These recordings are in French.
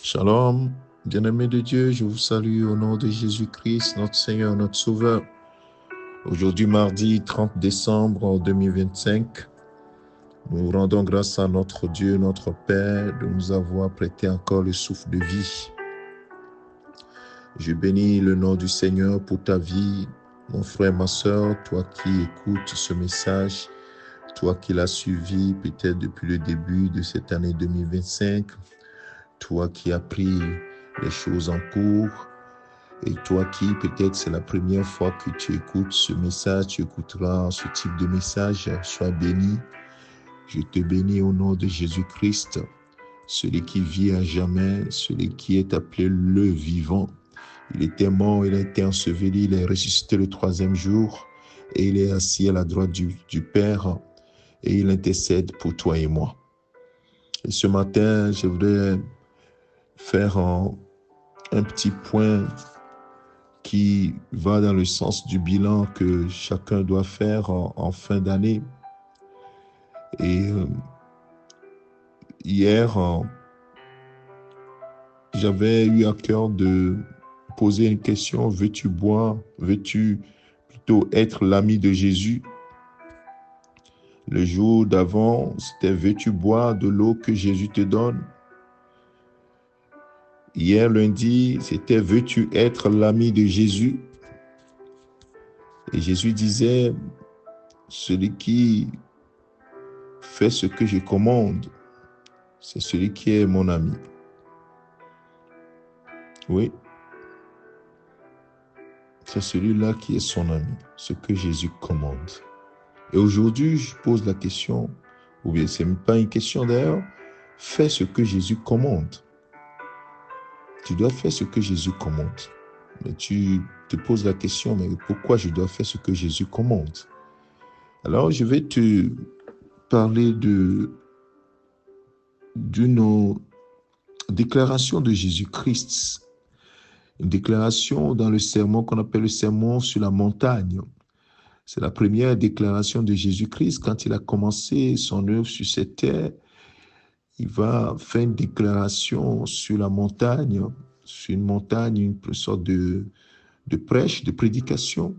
Shalom, bien-aimés de Dieu, je vous salue au nom de Jésus-Christ, notre Seigneur, notre Sauveur. Aujourd'hui, mardi 30 décembre 2025, nous rendons grâce à notre Dieu, notre Père, de nous avoir prêté encore le souffle de vie. Je bénis le nom du Seigneur pour ta vie, mon frère, ma soeur, toi qui écoutes ce message, toi qui l'as suivi peut-être depuis le début de cette année 2025, toi qui as pris les choses en cours, et toi qui peut-être c'est la première fois que tu écoutes ce message, tu écouteras ce type de message, sois béni. Je te bénis au nom de Jésus-Christ, celui qui vit à jamais, celui qui est appelé le vivant. Il était mort, il a été enseveli, il est ressuscité le troisième jour et il est assis à la droite du Père et il intercède pour toi et moi. Et ce matin, je voudrais faire un petit point qui va dans le sens du bilan que chacun doit faire en fin d'année. Et hier, j'avais eu à cœur de poser une question. Veux-tu boire? Veux-tu plutôt être l'ami de Jésus? Le jour d'avant, c'était veux-tu boire de l'eau que Jésus te donne? Hier, lundi, c'était veux-tu être l'ami de Jésus? Et Jésus disait, celui qui fait ce que je commande, c'est celui qui est mon ami. Oui, c'est celui-là qui est son ami, ce que Jésus commande. Et aujourd'hui, je pose la question, ou bien ce n'est pas une question d'ailleurs, fais ce que Jésus commande. Tu dois faire ce que Jésus commande. Mais tu te poses la question, mais pourquoi je dois faire ce que Jésus commande? Alors, je vais te parler d'une déclaration de Jésus-Christ. Une déclaration dans le sermon qu'on appelle le sermon sur la montagne. C'est la première déclaration de Jésus-Christ quand il a commencé son œuvre sur cette terre. Il va faire une déclaration sur la montagne, sur une montagne, une sorte de prêche, de prédication.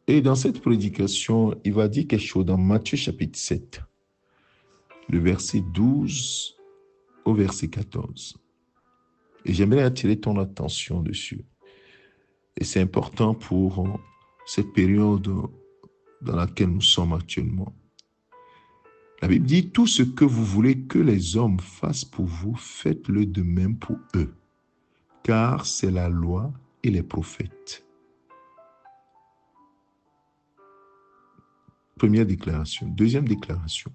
Et dans cette prédication, il va dire quelque chose dans Matthieu chapitre 7, le verset 12 au verset 14. Et j'aimerais attirer ton attention dessus. Et c'est important pour cette période dans laquelle nous sommes actuellement. La Bible dit, tout ce que vous voulez que les hommes fassent pour vous, faites-le de même pour eux, car c'est la loi et les prophètes. Première déclaration. Deuxième déclaration.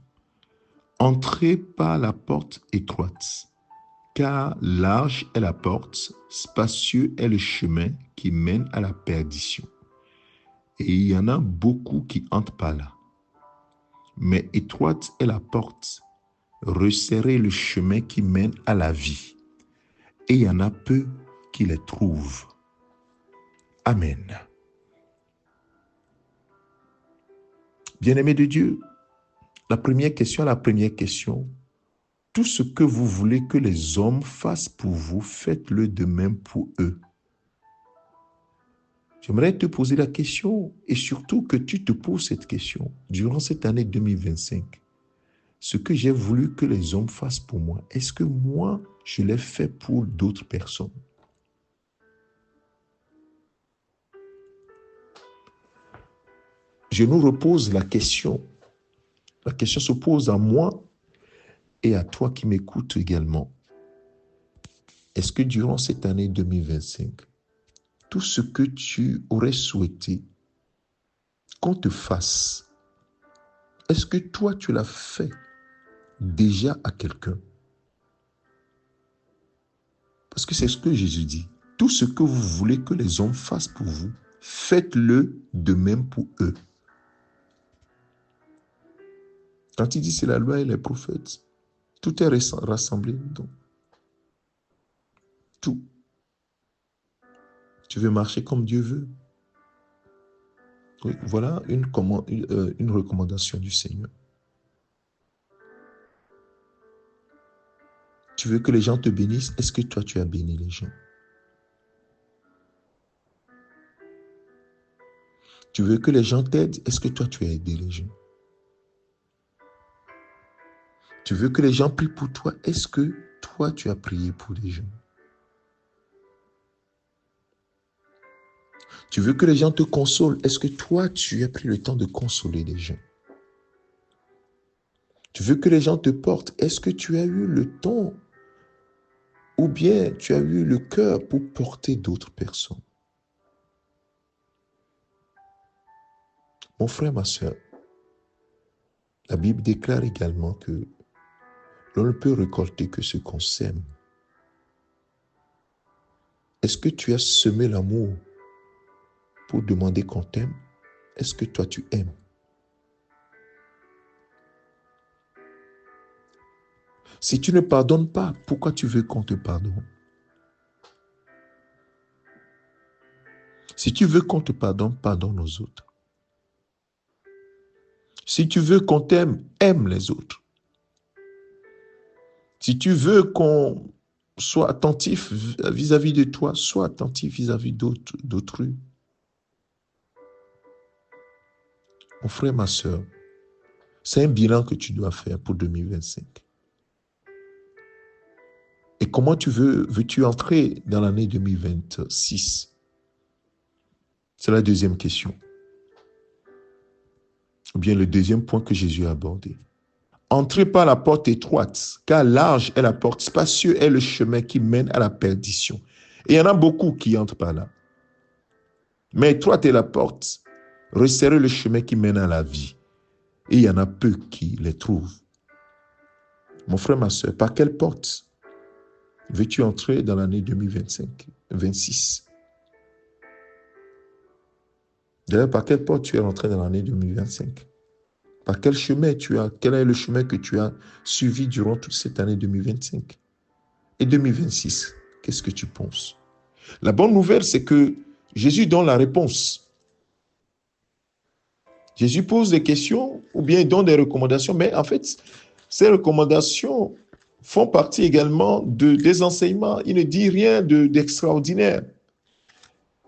Entrez par la porte étroite, car large est la porte, spacieux est le chemin qui mène à la perdition. Et il y en a beaucoup qui entrent par là. Mais étroite est la porte, resserrez le chemin qui mène à la vie. Et il y en a peu qui les trouvent. Amen. Bien-aimés de Dieu, la première question. Tout ce que vous voulez que les hommes fassent pour vous, faites-le de même pour eux. J'aimerais te poser la question et surtout que tu te poses cette question durant cette année 2025. Ce que j'ai voulu que les hommes fassent pour moi, est-ce que moi, je l'ai fait pour d'autres personnes? Je nous repose la question. La question se pose à moi et à toi qui m'écoutes également. Est-ce que durant cette année 2025, tout ce que tu aurais souhaité qu'on te fasse, est-ce que toi tu l'as fait déjà à quelqu'un? Parce que c'est ce que Jésus dit. Tout ce que vous voulez que les hommes fassent pour vous, faites-le de même pour eux. Quand il dit c'est la loi et les prophètes, tout est rassemblé. Donc, tout. Tu veux marcher comme Dieu veut. Oui, voilà une recommandation du Seigneur. Tu veux que les gens te bénissent? Est-ce que toi, tu as béni les gens? Tu veux que les gens t'aident? Est-ce que toi, tu as aidé les gens? Tu veux que les gens prient pour toi? Est-ce que toi, tu as prié pour les gens? Tu veux que les gens te consolent? Est-ce que toi, tu as pris le temps de consoler les gens? Tu veux que les gens te portent? Est-ce que tu as eu le temps ou bien tu as eu le cœur pour porter d'autres personnes? Mon frère, ma soeur, la Bible déclare également que l'on ne peut récolter que ce qu'on sème. Est-ce que tu as semé l'amour pour demander qu'on t'aime? Est-ce que toi, tu aimes? Si tu ne pardonnes pas, pourquoi tu veux qu'on te pardonne? Si tu veux qu'on te pardonne, pardonne aux autres. Si tu veux qu'on t'aime, aime les autres. Si tu veux qu'on soit attentif vis-à-vis de toi, sois attentif vis-à-vis d'autrui. Mon frère, ma soeur, c'est un bilan que tu dois faire pour 2025. Et comment veux-tu entrer dans l'année 2026? C'est la deuxième question. Ou bien le deuxième point que Jésus a abordé. Entrez par la porte étroite, car large est la porte, spacieux est le chemin qui mène à la perdition. Et il y en a beaucoup qui entrent par là. Mais étroite est la porte, resserrez le chemin qui mène à la vie. Et il y en a peu qui les trouvent. Mon frère, ma soeur, par quelle porte veux-tu entrer dans l'année 2025, 26? D'ailleurs, par quelle porte tu es rentré dans l'année 2025? Par quel chemin quel est le chemin que tu as suivi durant toute cette année 2025? Et 2026, qu'est-ce que tu penses? La bonne nouvelle, c'est que Jésus donne la réponse. Jésus pose des questions ou bien il donne des recommandations, mais en fait, ces recommandations font partie également des enseignements. Il ne dit rien d'extraordinaire.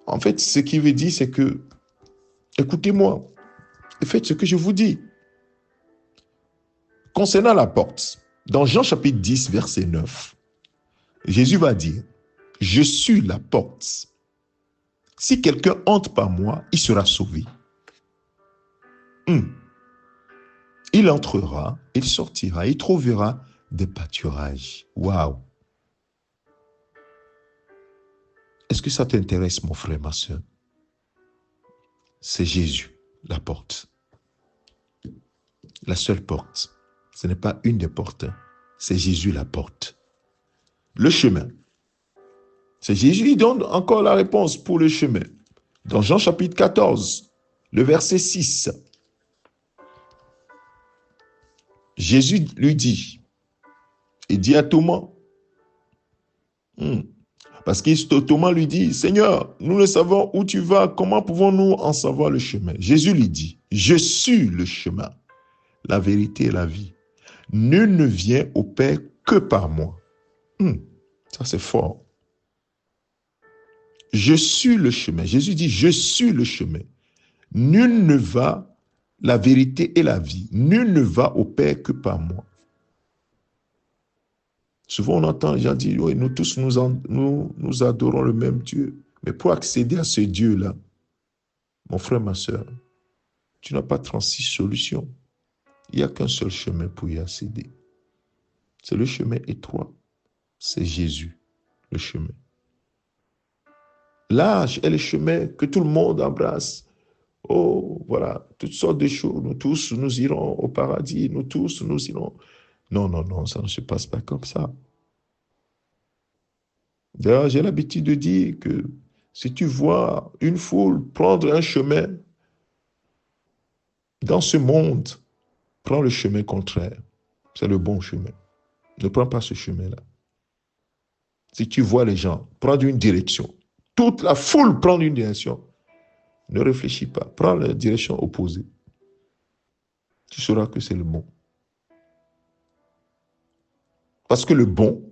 En fait, ce qu'il veut dire, c'est que, écoutez-moi, faites ce que je vous dis. Concernant la porte, dans Jean chapitre 10, verset 9, Jésus va dire, « Je suis la porte. Si quelqu'un entre par moi, il sera sauvé. Il entrera, il sortira, il trouvera des pâturages. » Waouh! Est-ce que ça t'intéresse, mon frère, ma soeur? C'est Jésus, la porte. La seule porte. Ce n'est pas une des portes. C'est Jésus, la porte. Le chemin. C'est Jésus qui donne encore la réponse pour le chemin. Dans Jean chapitre 14, le verset 6, Jésus lui dit, il dit à Thomas, parce que Thomas lui dit, Seigneur, nous ne savons où tu vas, comment pouvons-nous en savoir le chemin? Jésus lui dit, je suis le chemin, la vérité et la vie. Nul ne vient au Père que par moi. Ça c'est fort. Je suis le chemin. Jésus dit, je suis le chemin. Nul ne va, la vérité et la vie. Nul ne va au Père que par moi. Souvent, on entend les gens dire, oui, nous tous, nous adorons le même Dieu. Mais pour accéder à ce Dieu-là, mon frère, ma soeur, tu n'as pas 36 solutions. Il n'y a qu'un seul chemin pour y accéder. C'est le chemin étroit. C'est Jésus, le chemin. Large est le chemin que tout le monde embrasse. Oh, voilà, toutes sortes de choses. Nous tous, nous irons au paradis. Nous tous, nous irons. Non, ça ne se passe pas comme ça. D'ailleurs, j'ai l'habitude de dire que si tu vois une foule prendre un chemin dans ce monde, prends le chemin contraire. C'est le bon chemin. Ne prends pas ce chemin-là. Si tu vois les gens prendre une direction, toute la foule prend une direction, ne réfléchis pas. Prends la direction opposée. Tu sauras que c'est le bon. Parce que le bon,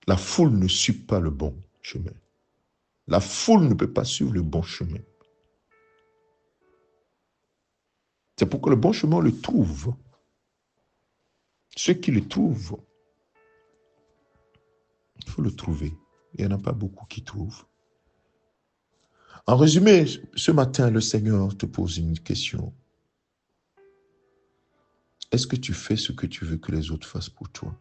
La foule ne suit pas le bon chemin. La foule ne peut pas suivre le bon chemin. C'est pourquoi le bon chemin, on le trouve. Ceux qui le trouvent, il faut le trouver. Il n'y en a pas beaucoup qui trouvent. En résumé, ce matin, le Seigneur te pose une question. Est-ce que tu fais ce que tu veux que les autres fassent pour toi?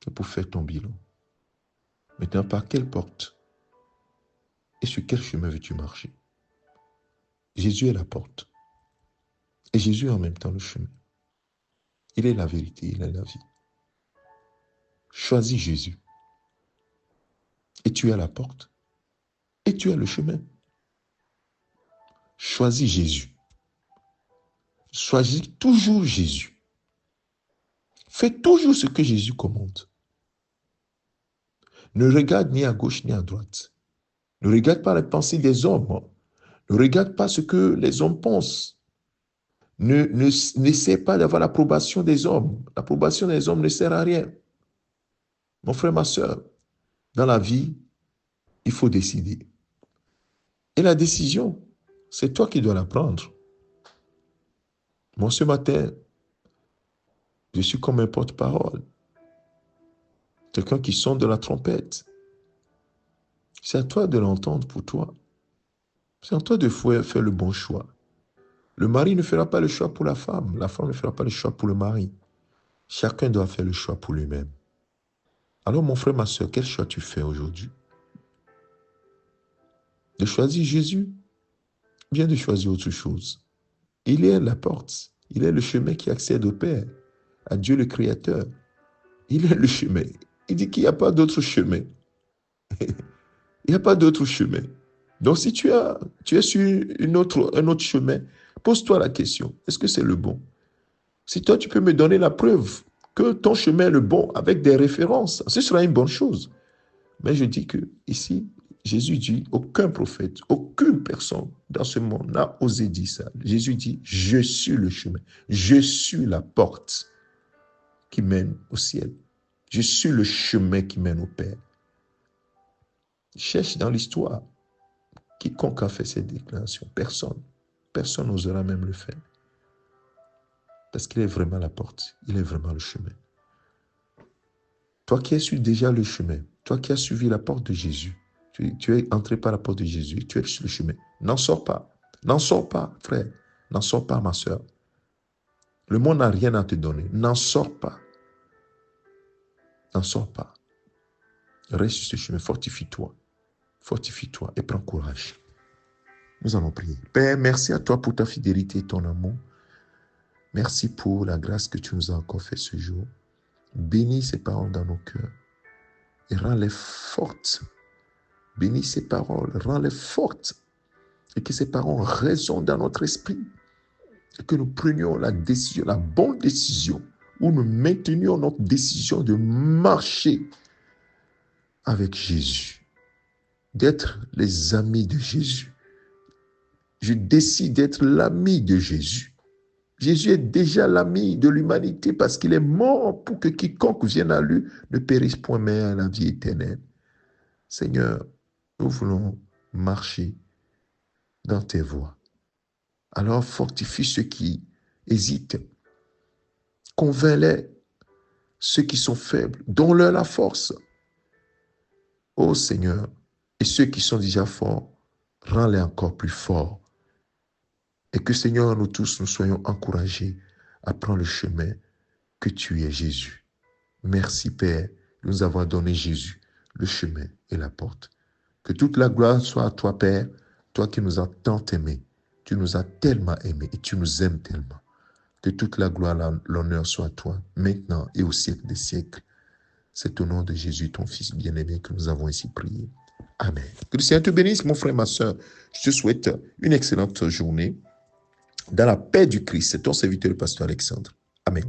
C'est pour faire ton bilan. Maintenant, par quelle porte et sur quel chemin veux-tu marcher? Jésus est la porte. Et Jésus est en même temps le chemin. Il est la vérité, il est la vie. Choisis Jésus. Et tu es la porte. Et tu es le chemin. Choisis Jésus. Choisis toujours Jésus. Fais toujours ce que Jésus commande. Ne regarde ni à gauche ni à droite. Ne regarde pas les pensées des hommes. Ne regarde pas ce que les hommes pensent. N'essaie pas d'avoir l'approbation des hommes. L'approbation des hommes ne sert à rien. Mon frère, ma soeur, dans la vie, il faut décider. Et la décision, c'est toi qui dois la prendre. Moi, ce matin, je suis comme un porte-parole. Quelqu'un qui sonne de la trompette. C'est à toi de l'entendre pour toi. C'est à toi de faire le bon choix. Le mari ne fera pas le choix pour la femme ne fera pas le choix pour le mari. Chacun doit faire le choix pour lui-même. Alors mon frère, ma soeur, quel choix tu fais aujourd'hui? De choisir Jésus? Bien de choisir autre chose. Il est la porte. Il est le chemin qui accède au Père, à Dieu le Créateur. Il est le chemin. Il dit qu'il n'y a pas d'autre chemin. Il n'y a pas d'autre chemin. Donc si tu es sur un autre chemin, pose-toi la question, est-ce que c'est le bon? Si toi, tu peux me donner la preuve que ton chemin est le bon avec des références, ce sera une bonne chose. Mais je dis que ici, Jésus dit, aucun prophète, aucune personne dans ce monde n'a osé dire ça. Jésus dit, je suis le chemin, je suis la porte qui mène au ciel. Je suis le chemin qui mène au Père. Cherche dans l'histoire. Quiconque a fait cette déclaration, personne n'osera même le faire. Parce qu'il est vraiment la porte, il est vraiment le chemin. Toi qui as su déjà le chemin, toi qui as suivi la porte de Jésus, tu es entré par la porte de Jésus, tu es sur le chemin. N'en sors pas, frère, n'en sors pas, ma soeur. Le monde n'a rien à te donner, n'en sors pas. N'en sors pas. Reste sur ce chemin, fortifie-toi et prends courage. Nous allons prier. Père, merci à toi pour ta fidélité et ton amour. Merci pour la grâce que tu nous as encore fait ce jour. Bénis ces paroles dans nos cœurs et rends-les fortes. Bénis ces paroles, rends-les fortes et que ces paroles résonnent dans notre esprit et que nous prenions la décision, la bonne décision, où nous maintenions notre décision de marcher avec Jésus, d'être les amis de Jésus. Je décide d'être l'ami de Jésus. Jésus est déjà l'ami de l'humanité parce qu'il est mort pour que quiconque vienne à lui ne périsse point mais ait la vie éternelle. Seigneur, nous voulons marcher dans tes voies. Alors fortifie ceux qui hésitent. Convainc-les, ceux qui sont faibles. Donne-leur la force. Ô Seigneur, et ceux qui sont déjà forts, rends-les encore plus forts. Et que Seigneur, nous tous, nous soyons encouragés à prendre le chemin que tu es, Jésus. Merci, Père, de nous avoir donné Jésus, le chemin et la porte. Que toute la gloire soit à toi, Père, toi qui nous as tant aimés. Tu nous as tellement aimés et tu nous aimes tellement. Que toute la gloire, l'honneur soit à toi, maintenant et au siècle des siècles. C'est au nom de Jésus, ton Fils bien-aimé, que nous avons ici prié. Amen. Que le Seigneur te bénisse, mon frère, ma soeur. Je te souhaite une excellente journée. Dans la paix du Christ, c'est ton serviteur, le pasteur Alexandre. Amen.